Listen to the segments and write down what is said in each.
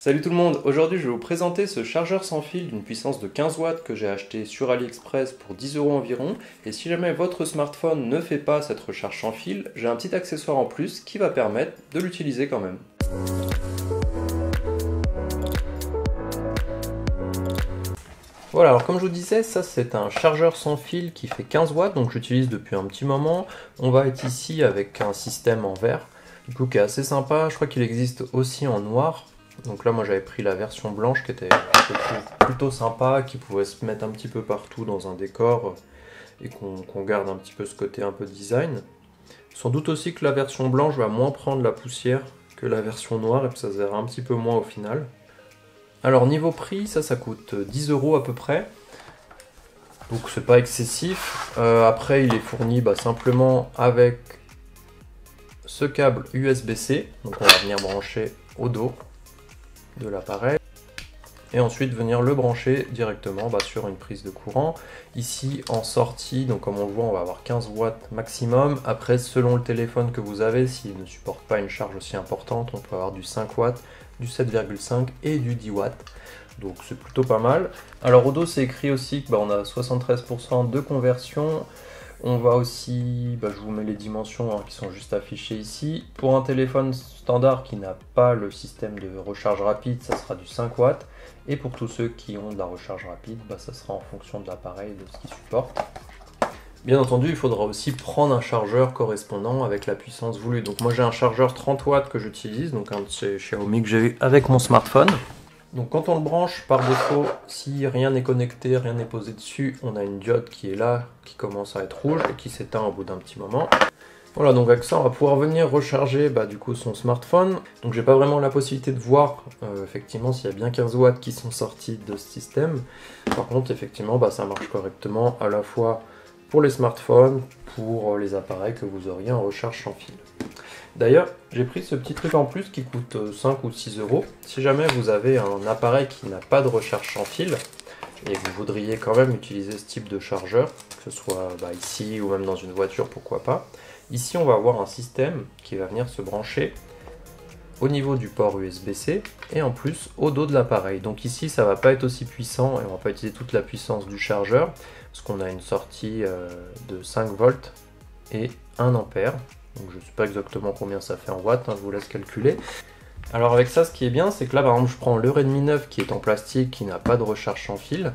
Salut tout le monde, aujourd'hui je vais vous présenter ce chargeur sans fil d'une puissance de 15 watts que j'ai acheté sur AliExpress pour 10 € environ. Et si jamais votre smartphone ne fait pas cette recharge sans fil, j'ai un petit accessoire en plus qui va permettre de l'utiliser quand même. Voilà, alors comme je vous disais, ça c'est un chargeur sans fil qui fait 15 watts, donc j'utilise depuis un petit moment. On va être ici avec un système en verre, du coup qui est assez sympa, je crois qu'il existe aussi en noir. Donc là moi j'avais pris la version blanche qui était plutôt sympa, qui pouvait se mettre un petit peu partout dans un décor et qu'on garde un petit peu ce côté un peu design. Sans doute aussi que la version blanche va moins prendre la poussière que la version noire et puis ça se verra un petit peu moins au final. Alors niveau prix, ça coûte 10 € à peu près. Donc c'est pas excessif. Après il est fourni simplement avec ce câble USB-C. Donc on va venir brancher au dos de l'appareil et ensuite venir le brancher directement sur une prise de courant. Ici en sortie, donc comme on le voit, on va avoir 15 watts maximum. Après selon le téléphone que vous avez, s'il ne supporte pas une charge aussi importante, on peut avoir du 5 watts, du 7,5 et du 10 watts. Donc c'est plutôt pas mal. Alors au dos c'est écrit aussi qu'on a 73% de conversion. On va aussi, je vous mets les dimensions qui sont juste affichées ici. Pour un téléphone standard qui n'a pas le système de recharge rapide, ça sera du 5 watts. Et pour tous ceux qui ont de la recharge rapide, ça sera en fonction de l'appareil, de ce qu'il supporte. Bien entendu, il faudra aussi prendre un chargeur correspondant avec la puissance voulue. Donc moi j'ai un chargeur 30 watts que j'utilise, donc un de chez Xiaomi que j'ai eu avec mon smartphone. Donc quand on le branche par défaut, si rien n'est connecté, rien n'est posé dessus, on a une diode qui est là, qui commence à être rouge et qui s'éteint au bout d'un petit moment. Voilà, donc avec ça on va pouvoir venir recharger du coup son smartphone. Donc j'ai pas vraiment la possibilité de voir effectivement s'il y a bien 15 watts qui sont sortis de ce système. Par contre effectivement ça marche correctement à la fois pour les smartphones, pour les appareils que vous auriez en recharge sans fil. D'ailleurs, j'ai pris ce petit truc en plus qui coûte 5 ou 6 €. Si jamais vous avez un appareil qui n'a pas de recharge sans fil et que vous voudriez quand même utiliser ce type de chargeur, que ce soit ici ou même dans une voiture, pourquoi pas. Ici, on va avoir un système qui va venir se brancher au niveau du port USB-C et en plus au dos de l'appareil. Donc ici, ça va pas être aussi puissant et on va pas utiliser toute la puissance du chargeur parce qu'on a une sortie de 5 volts et 1 ampère. Donc je ne sais pas exactement combien ça fait en watts, je vous laisse calculer. Alors avec ça, ce qui est bien, c'est que là par exemple je prends le Redmi 9 qui est en plastique, qui n'a pas de recharge sans fil,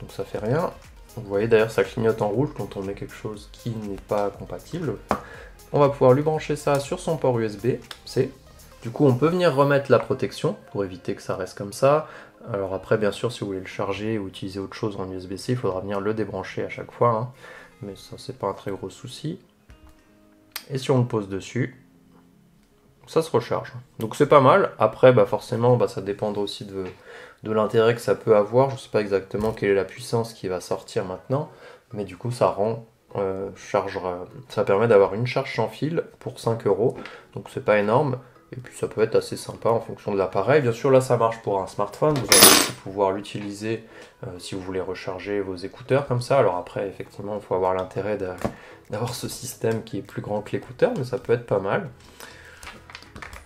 donc ça fait rien. Vous voyez d'ailleurs ça clignote en rouge quand on met quelque chose qui n'est pas compatible. On va pouvoir lui brancher ça sur son port USB-C. Du coup on peut venir remettre la protection pour éviter que ça reste comme ça. Alors après bien sûr si vous voulez le charger ou utiliser autre chose en USB-C, il faudra venir le débrancher à chaque fois, mais ça c'est pas un très gros souci. Et si on le pose dessus, ça se recharge. Donc c'est pas mal. Après, forcément, ça dépendra aussi de l'intérêt que ça peut avoir. Je ne sais pas exactement quelle est la puissance qui va sortir maintenant. Mais du coup, ça rend ça permet d'avoir une charge sans fil pour 5 €. Donc c'est pas énorme. Et puis ça peut être assez sympa en fonction de l'appareil. Bien sûr, là, ça marche pour un smartphone. Vous allez aussi pouvoir l'utiliser si vous voulez recharger vos écouteurs comme ça. Alors après, effectivement, il faut avoir l'intérêt d'avoir ce système qui est plus grand que l'écouteur, mais ça peut être pas mal.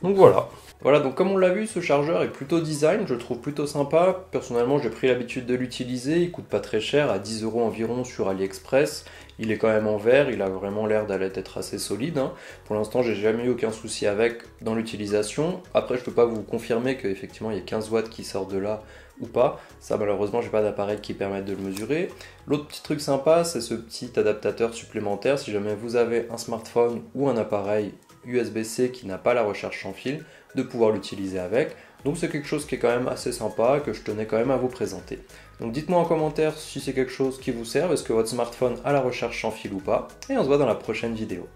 Donc voilà. Voilà, donc comme on l'a vu, ce chargeur est plutôt design, je le trouve plutôt sympa. Personnellement, j'ai pris l'habitude de l'utiliser, il coûte pas très cher, à 10 € environ sur AliExpress. Il est quand même en verre, il a vraiment l'air d'être assez solide. Pour l'instant, j'ai jamais eu aucun souci avec dans l'utilisation. Après, je peux pas vous confirmer qu'effectivement il y a 15 watts qui sortent de là ou pas. Ça, malheureusement, j'ai pas d'appareil qui permette de le mesurer. L'autre petit truc sympa, c'est ce petit adaptateur supplémentaire. Si jamais vous avez un smartphone ou un appareil USB-C qui n'a pas la recharge sans fil, de pouvoir l'utiliser avec. Donc c'est quelque chose qui est quand même assez sympa, que je tenais quand même à vous présenter. Donc dites-moi en commentaire si c'est quelque chose qui vous sert, est-ce que votre smartphone a la recharge sans fil ou pas, et on se voit dans la prochaine vidéo.